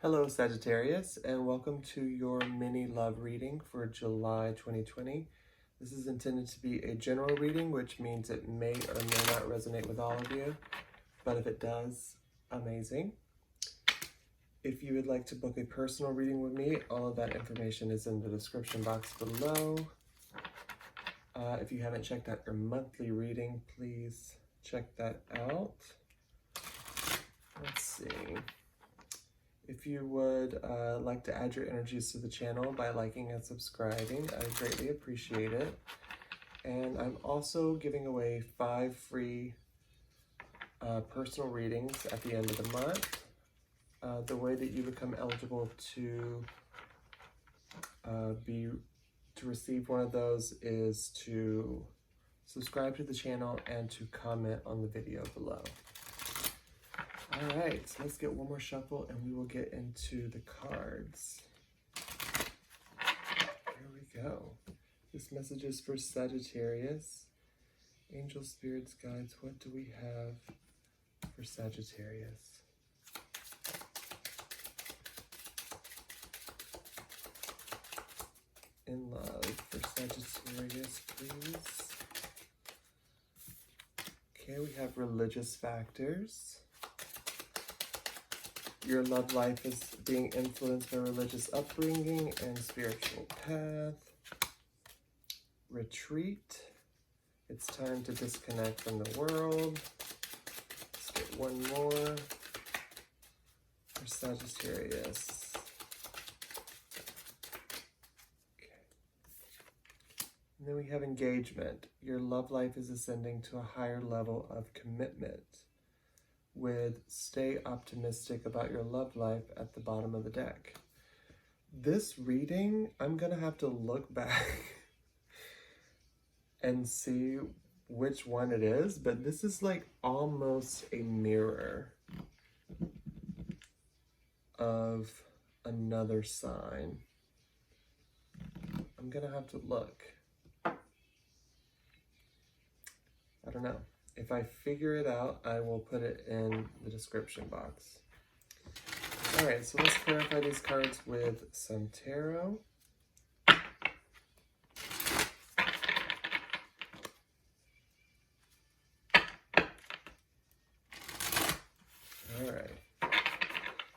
Hello, Sagittarius, and welcome to your mini love reading for July 2020. This is intended to be a general reading, which means it may or may not resonate with all of you, but if it does, amazing. If you would like to book a personal reading with me, all of that information is in the description box below. If you haven't checked out your monthly reading, please check that out. Let's see. If you would like to add your energies to the channel by liking and subscribing, I greatly appreciate it. And I'm also giving away 5 free personal readings at the end of the month. The way that you become eligible to receive one of those is to subscribe to the channel and to comment on the video below. All right, so let's get one more shuffle and we will get into the cards. Here we go. This message is for Sagittarius. Angel, spirits, guides, what do we have for Sagittarius? In love for Sagittarius, please. Okay, we have religious factors. Your love life is being influenced by religious upbringing and spiritual path. Retreat. It's time to disconnect from the world. Let's get one more for Sagittarius. Okay. And then we have engagement. Your love life is ascending to a higher level of commitment, with stay optimistic about your love life at the bottom of the deck. This reading, I'm gonna have to look back and see which one it is, but this is like almost a mirror of another sign. I'm gonna have to look. I don't know. If I figure it out, I will put it in the description box. All right, so let's clarify these cards with some tarot. All right.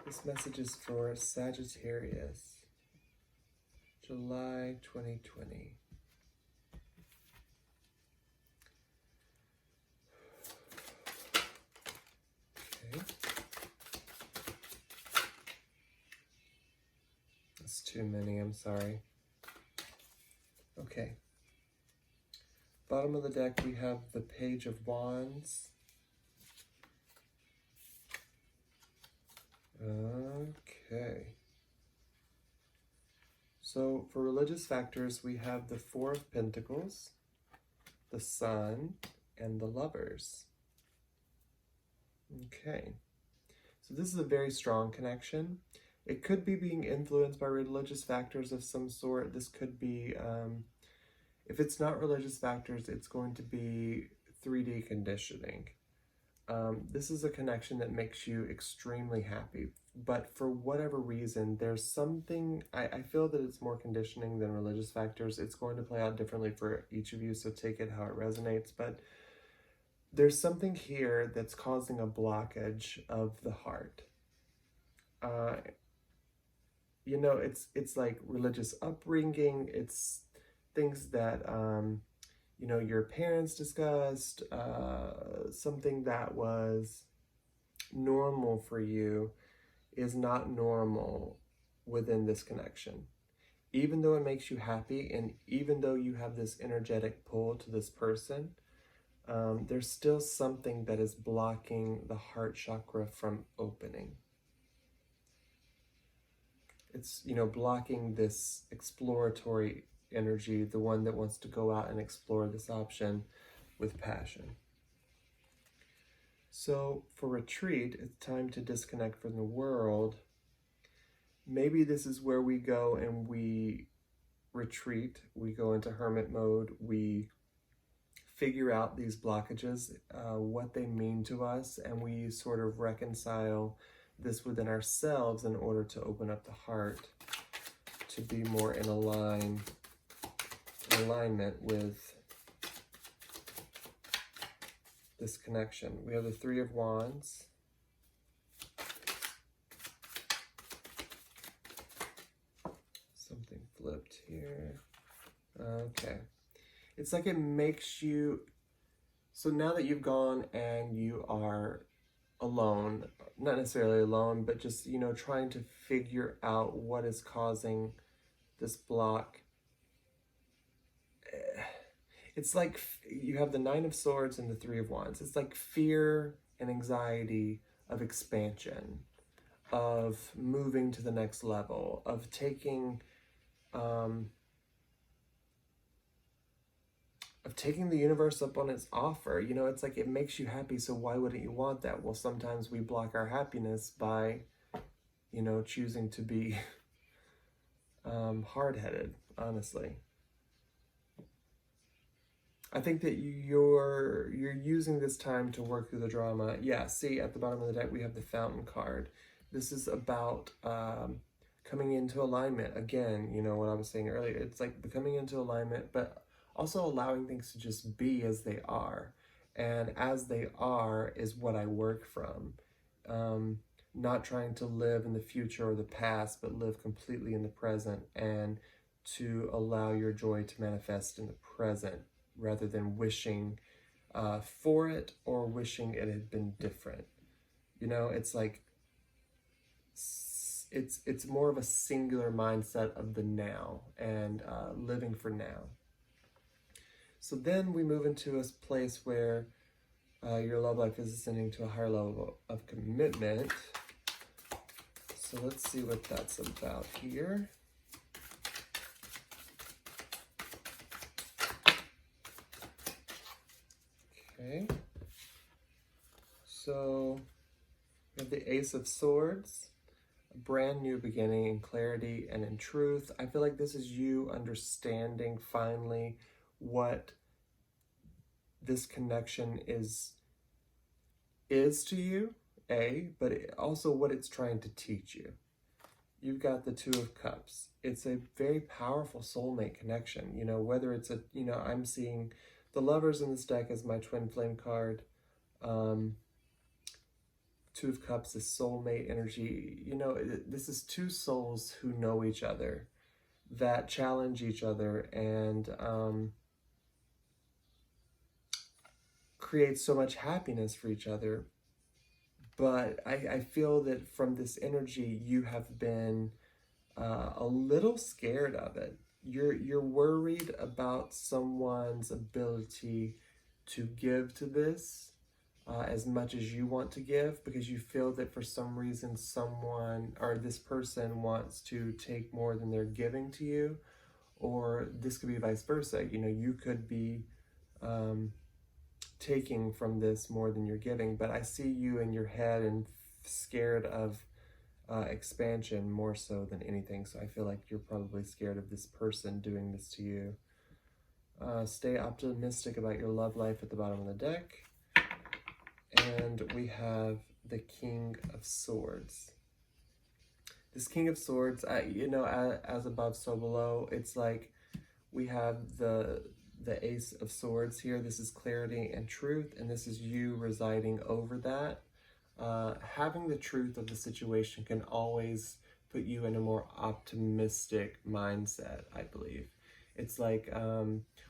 This message is for Sagittarius, July 2020. That's too many, I'm sorry. Okay. Bottom of the deck, we have the Page of Wands. Okay. So for religious factors, we have the Four of Pentacles, the Sun, and the Lovers. Okay. So this is a very strong connection. It could be being influenced by religious factors of some sort. This could be, if it's not religious factors, it's going to be 3D conditioning. This is a connection that makes you extremely happy, but for whatever reason, there's something, I feel that it's more conditioning than religious factors. It's going to play out differently for each of you, so take it how it resonates, but there's something here that's causing a blockage of the heart. You know, it's like religious upbringing. It's things that, you know, your parents discussed, something that was normal for you is not normal within this connection. Even though it makes you happy, and even though you have this energetic pull to this person, there's still something that is blocking the heart chakra from opening. It's, you know, blocking this exploratory energy, the one that wants to go out and explore this option with passion. So for retreat, it's time to disconnect from the world. Maybe this is where we go and we retreat. We go into hermit mode. We figure out these blockages, what they mean to us, and we sort of reconcile this within ourselves in order to open up the heart to be more in alignment with this connection. We have the Three of Wands. Something flipped here. Okay. It's like it makes you, so now that you've gone and you are alone, not necessarily alone, but just, you know, trying to figure out what is causing this block. It's like you have the Nine of Swords and the Three of Wands. It's like fear and anxiety of expansion, of moving to the next level, of taking the universe up on its offer. You know, it's like it makes you happy, so why wouldn't you want that? Well, sometimes we block our happiness by, you know, choosing to be hard-headed, honestly. I think that you're using this time to work through the drama. Yeah, see, at the bottom of the deck, we have the Fountain card. This is about coming into alignment. Again, you know what I was saying earlier. It's like becoming into alignment, but also allowing things to just be as they are. And as they are is what I work from. Not trying to live in the future or the past, but live completely in the present, and to allow your joy to manifest in the present rather than wishing for it or wishing it had been different. You know, it's like, it's more of a singular mindset of the now and living for now. So then we move into a place where your love life is ascending to a higher level of commitment. So let's see what that's about here. Okay. So we have the Ace of Swords, a brand new beginning in clarity and in truth. I feel like this is you understanding finally what this connection is to you, but also what it's trying to teach you. You've got the Two of Cups. It's a very powerful soulmate connection. You know, whether it's a, you know, I'm seeing the Lovers in this deck as my twin flame card. Two of Cups is soulmate energy. You know, this is two souls who know each other, that challenge each other, and create so much happiness for each other. But I feel that from this energy, you have been a little scared of it. You're worried about someone's ability to give to this as much as you want to give, because you feel that for some reason someone or this person wants to take more than they're giving to you, or this could be vice versa. You know, you could be taking from this more than you're giving, but I see you in your head and scared of expansion more so than anything. So I feel like you're probably scared of this person doing this to you. Stay optimistic about your love life at the bottom of the deck. And we have the King of Swords. This King of Swords, you know, as above, so below. It's like we have the Ace of Swords here. This is clarity and truth, and this is you residing over that. Having the truth of the situation can always put you in a more optimistic mindset, I believe. It's like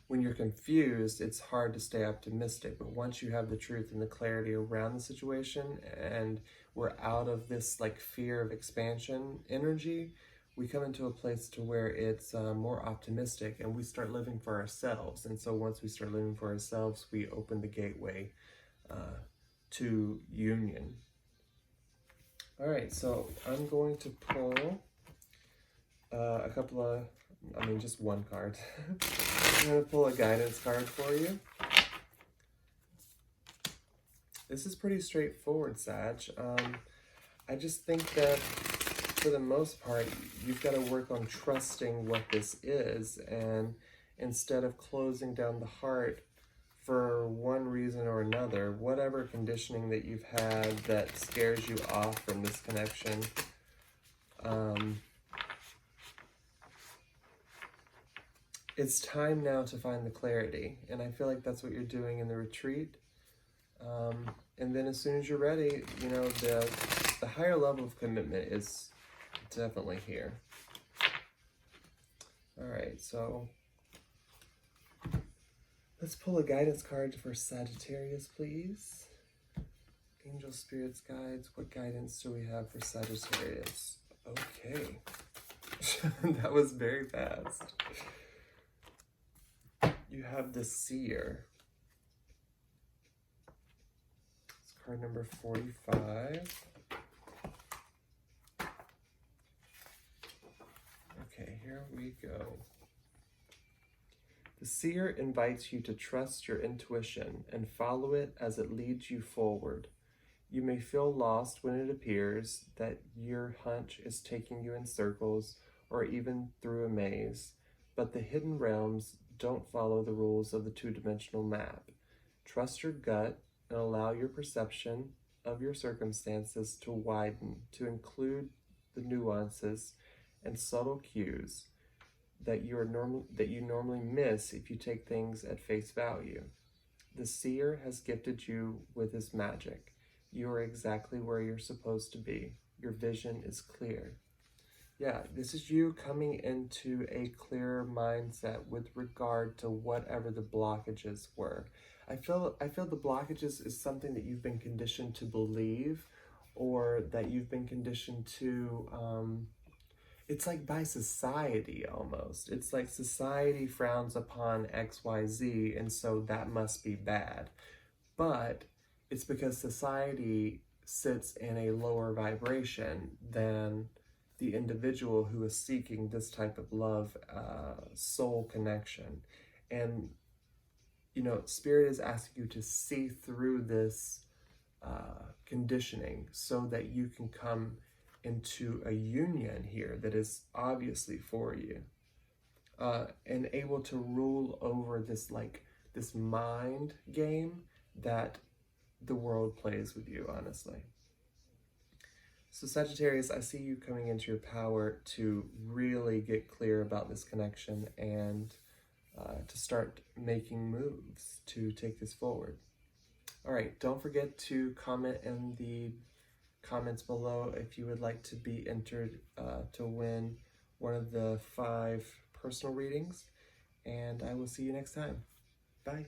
when you're confused, it's hard to stay optimistic, but once you have the truth and the clarity around the situation, and we're out of this like fear of expansion energy, we come into a place to where it's more optimistic, and we start living for ourselves. And so once we start living for ourselves, we open the gateway to union. All right, so I'm going to pull a couple of, just one card. I'm going to pull a guidance card for you. This is pretty straightforward, Sag. I just think that for the most part, you've got to work on trusting what this is, and instead of closing down the heart for one reason or another, whatever conditioning that you've had that scares you off from this connection, it's time now to find the clarity. And I feel like that's what you're doing in the retreat. And then as soon as you're ready, you know, the higher level of commitment is definitely here. All right, so let's pull a guidance card for Sagittarius, please. Angel, spirits, guides, what guidance do we have for Sagittarius? Okay. That was very fast. You have the Seer. It's card number 45. Okay, here we go. The Seer invites you to trust your intuition and follow it as it leads you forward. You may feel lost when it appears that your hunch is taking you in circles or even through a maze, but the hidden realms don't follow the rules of the two-dimensional map. Trust your gut and allow your perception of your circumstances to widen, to include the nuances and subtle cues that you normally miss if you take things at face value. The Seer has gifted you with his magic. You are exactly where you're supposed to be. Your vision is clear. Yeah, this is you coming into a clearer mindset with regard to whatever the blockages were. I feel the blockages is something that you've been conditioned to believe, or that you've been conditioned to, it's like by society almost. It's like society frowns upon XYZ, and so that must be bad. But it's because society sits in a lower vibration than the individual who is seeking this type of love, soul connection. And, you know, Spirit is asking you to see through this conditioning so that you can come into a union here that is obviously for you, and able to rule over this, like, this mind game that the world plays with you, honestly. So Sagittarius, I see you coming into your power to really get clear about this connection and to start making moves to take this forward. All right, don't forget to comment in the comments below if you would like to be entered to win one of the 5 personal readings, and I will see you next time. Bye.